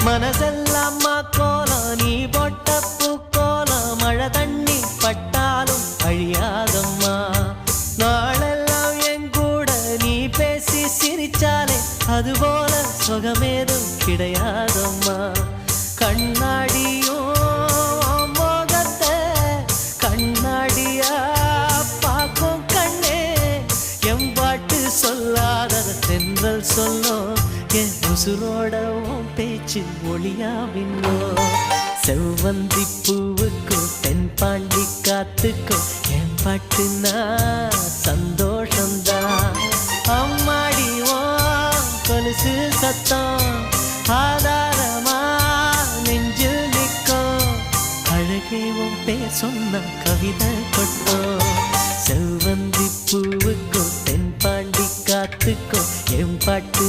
மனசெல்லாமா கோலம் நீ போட்ட பூக்கோலம் மழை தண்ணி பட்டாலும் அழியாதம்மா நாளெல்லாம் என் கூட நீ பேசி சிரிச்சாலே அதுபோல சுகமேதும் கிடையாதம்மா கண்ணாடியோ மோகத்தை கண்ணாடியா பார்க்கும் கண்ணே என் பாட்டு சொல்லாதத தென்றல் சொல்லும் என் உசுரோட பேச்சு ஒளியாவின்னோ செவ்வந்தி பூவுக்கும் தென்பாண்டி காத்துக்கும் என் பாட்டுனா சந்தோஷம்தான் அம்மாடிவோ கொலுசு சத்தம் ஆதாரமா நெஞ்சில் நிற்கும் அழகே உன் பேர் சொன்ன கவிதை கொட்டும் செவ்வந்தி பூவுக்கும் தென்பாண்டி காத்துக்கும் என் பாட்டு